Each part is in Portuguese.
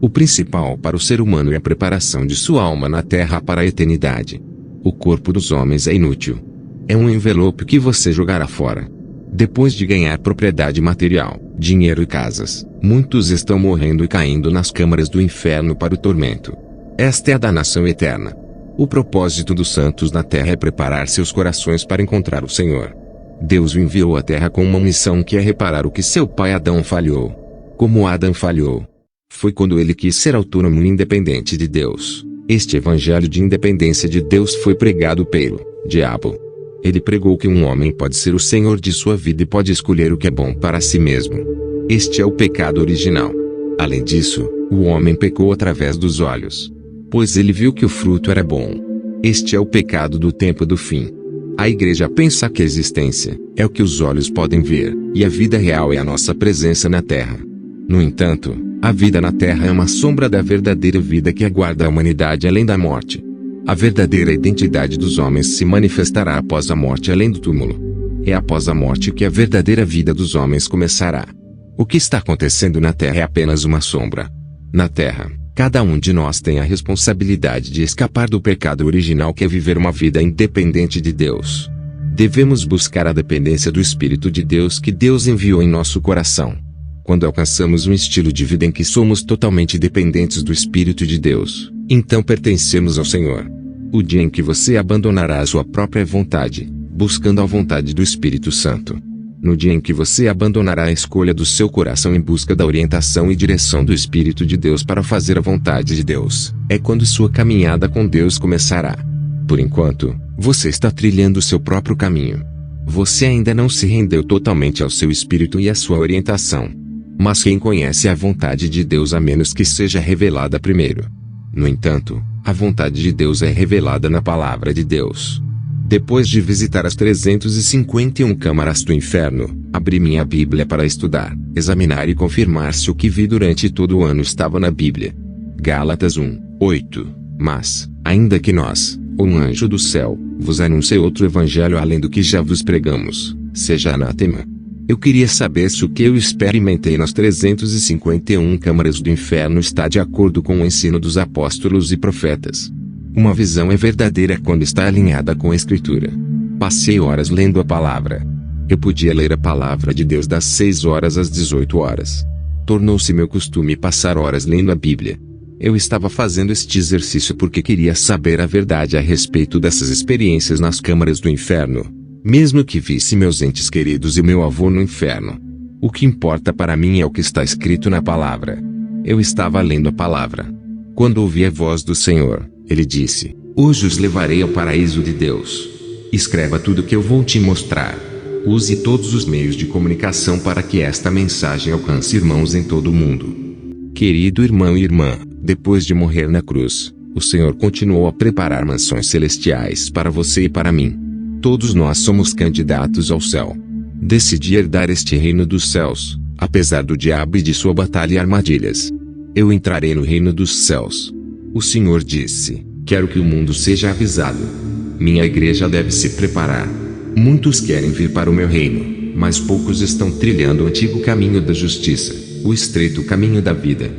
O principal para o ser humano é a preparação de sua alma na terra para a eternidade. O corpo dos homens é inútil. É um envelope que você jogará fora. Depois de ganhar propriedade material, dinheiro e casas, muitos estão morrendo e caindo nas câmaras do inferno para o tormento. Esta é a danação eterna. O propósito dos santos na terra é preparar seus corações para encontrar o Senhor. Deus o enviou à terra com uma missão que é reparar o que seu pai Adão falhou. Como Adão falhou? Foi quando ele quis ser autônomo e independente de Deus. Este evangelho de independência de Deus foi pregado pelo diabo. Ele pregou que um homem pode ser o senhor de sua vida e pode escolher o que é bom para si mesmo. Este é o pecado original. Além disso, o homem pecou através dos olhos, pois ele viu que o fruto era bom. Este é o pecado do tempo do fim. A igreja pensa que a existência é o que os olhos podem ver, e a vida real é a nossa presença na terra. No entanto, a vida na terra é uma sombra da verdadeira vida que aguarda a humanidade além da morte. A verdadeira identidade dos homens se manifestará após a morte além do túmulo. É após a morte que a verdadeira vida dos homens começará. O que está acontecendo na terra é apenas uma sombra. Na terra, cada um de nós tem a responsabilidade de escapar do pecado original que é viver uma vida independente de Deus. Devemos buscar a dependência do Espírito de Deus que Deus enviou em nosso coração. Quando alcançamos um estilo de vida em que somos totalmente dependentes do Espírito de Deus, então pertencemos ao Senhor. O dia em que você abandonará a sua própria vontade, buscando a vontade do Espírito Santo. No dia em que você abandonará a escolha do seu coração em busca da orientação e direção do Espírito de Deus para fazer a vontade de Deus, é quando sua caminhada com Deus começará. Por enquanto, você está trilhando o seu próprio caminho. Você ainda não se rendeu totalmente ao seu Espírito e à sua orientação. Mas quem conhece a vontade de Deus a menos que seja revelada primeiro? No entanto, a vontade de Deus é revelada na palavra de Deus. Depois de visitar as 351 câmaras do inferno, abri minha Bíblia para estudar, examinar e confirmar se o que vi durante todo o ano estava na Bíblia. Gálatas 1:8. Mas, ainda que nós, ou um anjo do céu, vos anuncie outro evangelho além do que já vos pregamos, seja anátema. Eu queria saber se o que eu experimentei nas 351 câmaras do inferno está de acordo com o ensino dos apóstolos e profetas. Uma visão é verdadeira quando está alinhada com a Escritura. Passei horas lendo a palavra. Eu podia ler a palavra de Deus das 6 horas às 18 horas. Tornou-se meu costume passar horas lendo a Bíblia. Eu estava fazendo este exercício porque queria saber a verdade a respeito dessas experiências nas câmaras do inferno. Mesmo que visse meus entes queridos e meu avô no inferno. O que importa para mim é o que está escrito na palavra. Eu estava lendo a palavra. Quando ouvi a voz do Senhor, ele disse: hoje os levarei ao paraíso de Deus. Escreva tudo que eu vou te mostrar. Use todos os meios de comunicação para que esta mensagem alcance irmãos em todo o mundo. Querido irmão e irmã, depois de morrer na cruz, o Senhor continuou a preparar mansões celestiais para você e para mim. Todos nós somos candidatos ao céu. Decidi herdar este reino dos céus, apesar do diabo e de sua batalha e armadilhas. Eu entrarei no reino dos céus. O Senhor disse: quero que o mundo seja avisado. Minha igreja deve se preparar. Muitos querem vir para o meu reino, mas poucos estão trilhando o antigo caminho da justiça, o estreito caminho da vida.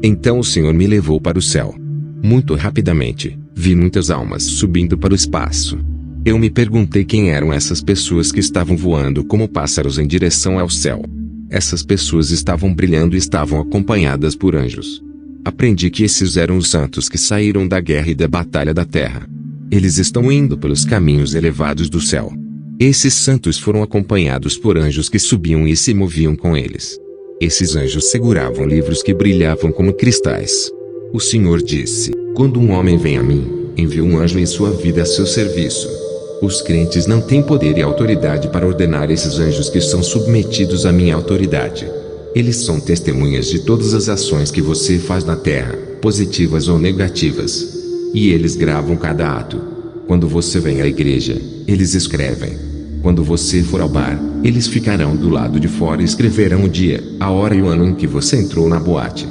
Então o Senhor me levou para o céu. Muito rapidamente, vi muitas almas subindo para o espaço. Eu me perguntei quem eram essas pessoas que estavam voando como pássaros em direção ao céu. Essas pessoas estavam brilhando e estavam acompanhadas por anjos. Aprendi que esses eram os santos que saíram da guerra e da batalha da terra. Eles estão indo pelos caminhos elevados do céu. Esses santos foram acompanhados por anjos que subiam e se moviam com eles. Esses anjos seguravam livros que brilhavam como cristais. O Senhor disse: quando um homem vem a mim, envio um anjo em sua vida a seu serviço. Os crentes não têm poder e autoridade para ordenar esses anjos que são submetidos à minha autoridade. Eles são testemunhas de todas as ações que você faz na terra, positivas ou negativas. E eles gravam cada ato. Quando você vem à igreja, eles escrevem. Quando você for ao bar, eles ficarão do lado de fora e escreverão o dia, a hora e o ano em que você entrou na boate.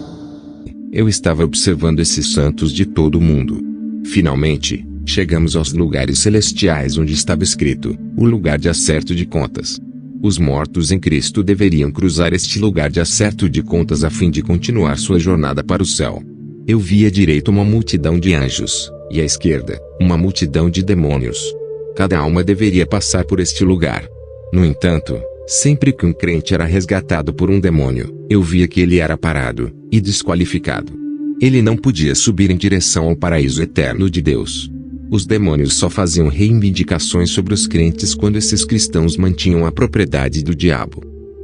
Eu estava observando esses santos de todo o mundo. Finalmente, chegamos aos lugares celestiais onde estava escrito: o lugar de acerto de contas. Os mortos em Cristo deveriam cruzar este lugar de acerto de contas a fim de continuar sua jornada para o céu. Eu vi à direita uma multidão de anjos, e à esquerda, uma multidão de demônios. Cada alma deveria passar por este lugar. No entanto, sempre que um crente era resgatado por um demônio, eu via que ele era parado e desqualificado. Ele não podia subir em direção ao paraíso eterno de Deus. Os demônios só faziam reivindicações sobre os crentes quando esses cristãos mantinham a propriedade do diabo.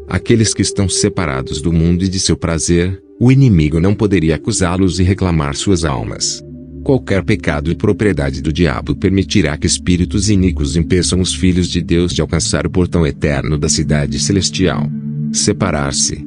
Aqueles que estão separados do mundo e de seu prazer, o inimigo não poderia acusá-los e reclamar suas almas. Qualquer pecado e propriedade do diabo permitirá que espíritos iníquos impeçam os filhos de Deus de alcançar o portão eterno da cidade celestial. Separar-se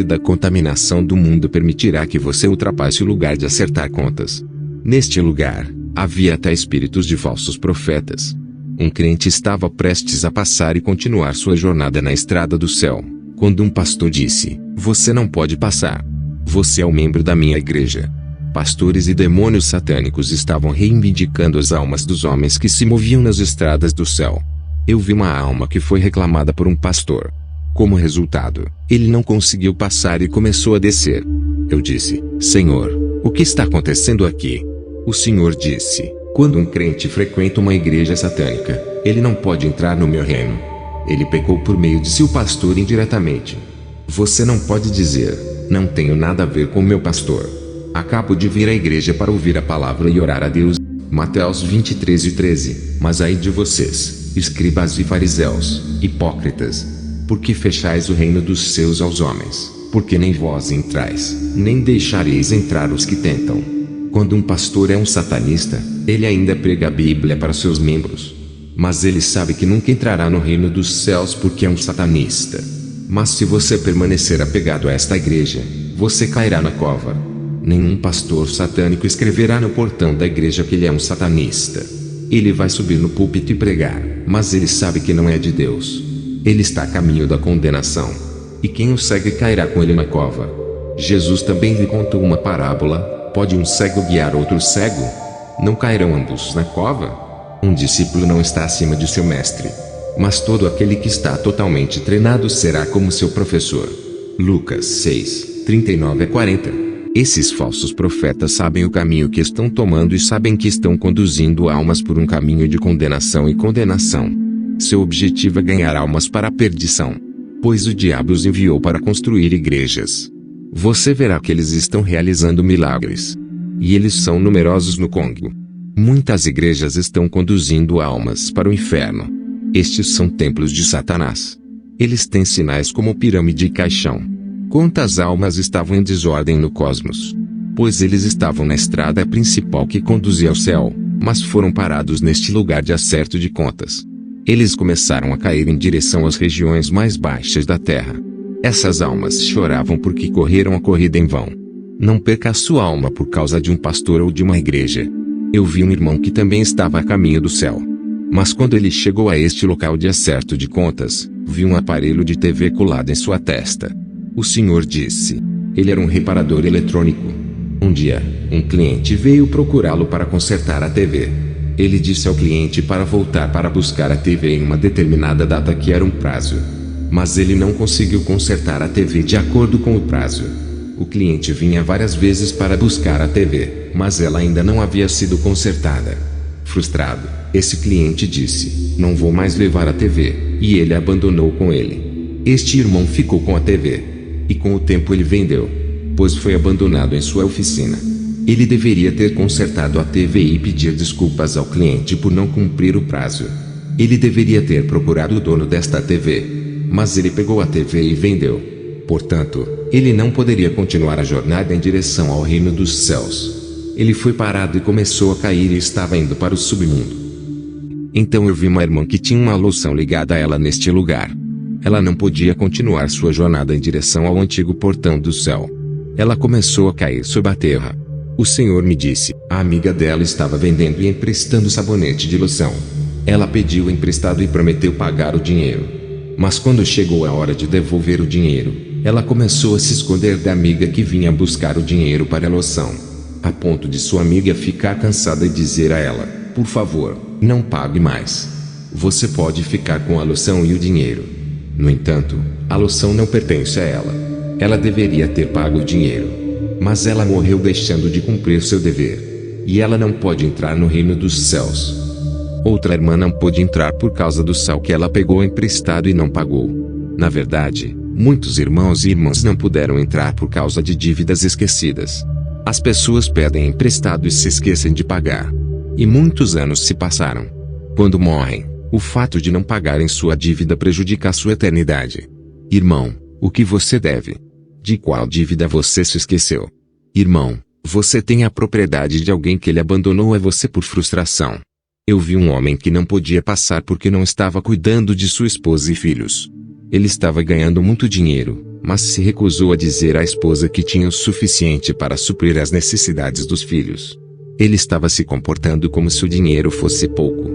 da contaminação do mundo permitirá que você ultrapasse o lugar de acertar contas. Neste lugar, havia até espíritos de falsos profetas. Um crente estava prestes a passar e continuar sua jornada na estrada do céu, quando um pastor disse: "Você não pode passar. Você é um membro da minha igreja." Pastores e demônios satânicos estavam reivindicando as almas dos homens que se moviam nas estradas do céu. Eu vi uma alma que foi reclamada por um pastor. Como resultado, ele não conseguiu passar e começou a descer. Eu disse: "Senhor, o que está acontecendo aqui?" O Senhor disse: "Quando um crente frequenta uma igreja satânica, ele não pode entrar no meu reino. Ele pecou por meio de seu pastor indiretamente. Você não pode dizer: 'Não tenho nada a ver com meu pastor. Acabo de vir à igreja para ouvir a palavra e orar a Deus.'" Mateus 23:13. "Mas ai de vocês, escribas e fariseus, hipócritas, porque fechais o reino dos céus aos homens, porque nem vós entrais, nem deixareis entrar os que tentam." Quando um pastor é um satanista, ele ainda prega a Bíblia para seus membros. Mas ele sabe que nunca entrará no reino dos céus porque é um satanista. Mas se você permanecer apegado a esta igreja, você cairá na cova. Nenhum pastor satânico escreverá no portão da igreja que ele é um satanista. Ele vai subir no púlpito e pregar, mas ele sabe que não é de Deus. Ele está a caminho da condenação. E quem o segue cairá com ele na cova. Jesus também lhe contou uma parábola: pode um cego guiar outro cego? Não cairão ambos na cova? Um discípulo não está acima de seu mestre, mas todo aquele que está totalmente treinado será como seu professor. Lucas 6, 39-40. Esses falsos profetas sabem o caminho que estão tomando e sabem que estão conduzindo almas por um caminho de condenação e condenação. Seu objetivo é ganhar almas para a perdição, pois o diabo os enviou para construir igrejas. Você verá que eles estão realizando milagres. E eles são numerosos no Congo. Muitas igrejas estão conduzindo almas para o inferno. Estes são templos de Satanás. Eles têm sinais como pirâmide e caixão. Quantas almas estavam em desordem no cosmos? Pois eles estavam na estrada principal que conduzia ao céu, mas foram parados neste lugar de acerto de contas. Eles começaram a cair em direção às regiões mais baixas da terra. Essas almas choravam porque correram a corrida em vão. Não perca a sua alma por causa de um pastor ou de uma igreja. Eu vi um irmão que também estava a caminho do céu. Mas quando ele chegou a este local de acerto de contas, vi um aparelho de TV colado em sua testa. O Senhor disse: ele era um reparador eletrônico. Um dia, um cliente veio procurá-lo para consertar a TV. Ele disse ao cliente para voltar para buscar a TV em uma determinada data que era um prazo. Mas ele não conseguiu consertar a TV de acordo com o prazo. O cliente vinha várias vezes para buscar a TV, mas ela ainda não havia sido consertada. Frustrado, esse cliente disse: "Não vou mais levar a TV", e ele abandonou com ele. Este irmão ficou com a TV. E com o tempo ele vendeu, pois foi abandonado em sua oficina. Ele deveria ter consertado a TV e pedir desculpas ao cliente por não cumprir o prazo. Ele deveria ter procurado o dono desta TV. Mas ele pegou a TV e vendeu. Portanto, ele não poderia continuar a jornada em direção ao reino dos céus. Ele foi parado e começou a cair e estava indo para o submundo. Então eu vi uma irmã que tinha uma loção ligada a ela neste lugar. Ela não podia continuar sua jornada em direção ao antigo portão do céu. Ela começou a cair sob a terra. O Senhor me disse: a amiga dela estava vendendo e emprestando sabonete de loção. Ela pediu emprestado e prometeu pagar o dinheiro. Mas quando chegou a hora de devolver o dinheiro, ela começou a se esconder da amiga que vinha buscar o dinheiro para a loção, a ponto de sua amiga ficar cansada e dizer a ela: "Por favor, não pague mais. Você pode ficar com a loção e o dinheiro." No entanto, a loção não pertence a ela. Ela deveria ter pago o dinheiro. Mas ela morreu deixando de cumprir seu dever. E ela não pode entrar no reino dos céus. Outra irmã não pôde entrar por causa do sal que ela pegou emprestado e não pagou. Na verdade, muitos irmãos e irmãs não puderam entrar por causa de dívidas esquecidas. As pessoas pedem emprestado e se esquecem de pagar. E muitos anos se passaram. Quando morrem, o fato de não pagarem sua dívida prejudica a sua eternidade. Irmão, o que você deve? De qual dívida você se esqueceu? Irmão, você tem a propriedade de alguém que ele abandonou a você por frustração. Eu vi um homem que não podia passar porque não estava cuidando de sua esposa e filhos. Ele estava ganhando muito dinheiro, mas se recusou a dizer à esposa que tinha o suficiente para suprir as necessidades dos filhos. Ele estava se comportando como se o dinheiro fosse pouco.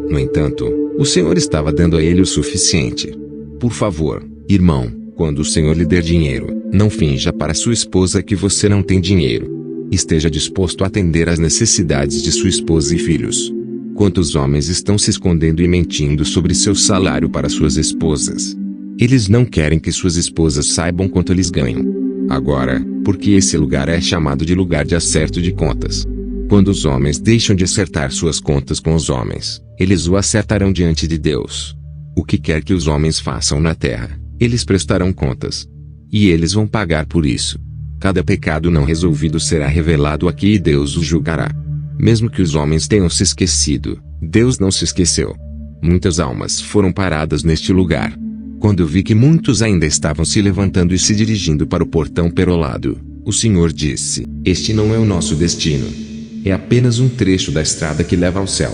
No entanto, o Senhor estava dando a ele o suficiente. Por favor, irmão, quando o Senhor lhe der dinheiro, não finja para sua esposa que você não tem dinheiro. Esteja disposto a atender às necessidades de sua esposa e filhos. Quantos homens estão se escondendo e mentindo sobre seu salário para suas esposas? Eles não querem que suas esposas saibam quanto eles ganham. Agora, porque esse lugar é chamado de lugar de acerto de contas. Quando os homens deixam de acertar suas contas com os homens, eles o acertarão diante de Deus. O que quer que os homens façam na terra, eles prestarão contas. E eles vão pagar por isso. Cada pecado não resolvido será revelado aqui e Deus os julgará. Mesmo que os homens tenham se esquecido, Deus não se esqueceu. Muitas almas foram paradas neste lugar. Quando eu vi que muitos ainda estavam se levantando e se dirigindo para o portão perolado, o Senhor disse: este não é o nosso destino. É apenas um trecho da estrada que leva ao céu.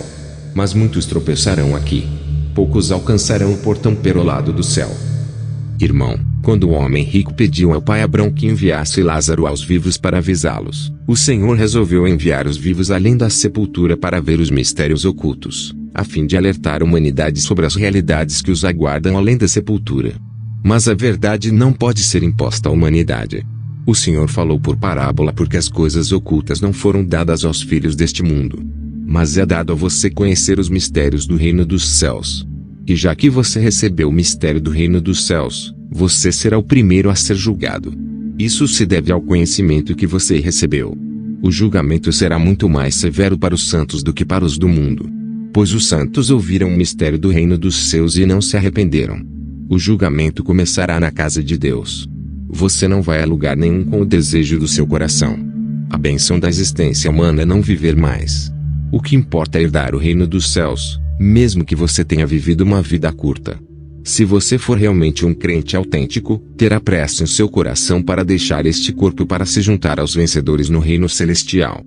Mas muitos tropeçarão aqui. Poucos alcançarão o portão perolado do céu. Irmão, quando o homem rico pediu ao pai Abrão que enviasse Lázaro aos vivos para avisá-los, o Senhor resolveu enviar os vivos além da sepultura para ver os mistérios ocultos, a fim de alertar a humanidade sobre as realidades que os aguardam além da sepultura. Mas a verdade não pode ser imposta à humanidade. O Senhor falou por parábola porque as coisas ocultas não foram dadas aos filhos deste mundo. Mas é dado a você conhecer os mistérios do reino dos céus. E já que você recebeu o mistério do reino dos céus, você será o primeiro a ser julgado. Isso se deve ao conhecimento que você recebeu. O julgamento será muito mais severo para os santos do que para os do mundo. Pois os santos ouviram o mistério do reino dos céus e não se arrependeram. O julgamento começará na casa de Deus. Você não vai a lugar nenhum com o desejo do seu coração. A bênção da existência humana é não viver mais. O que importa é herdar o reino dos céus, mesmo que você tenha vivido uma vida curta. Se você for realmente um crente autêntico, terá pressa em seu coração para deixar este corpo para se juntar aos vencedores no reino celestial.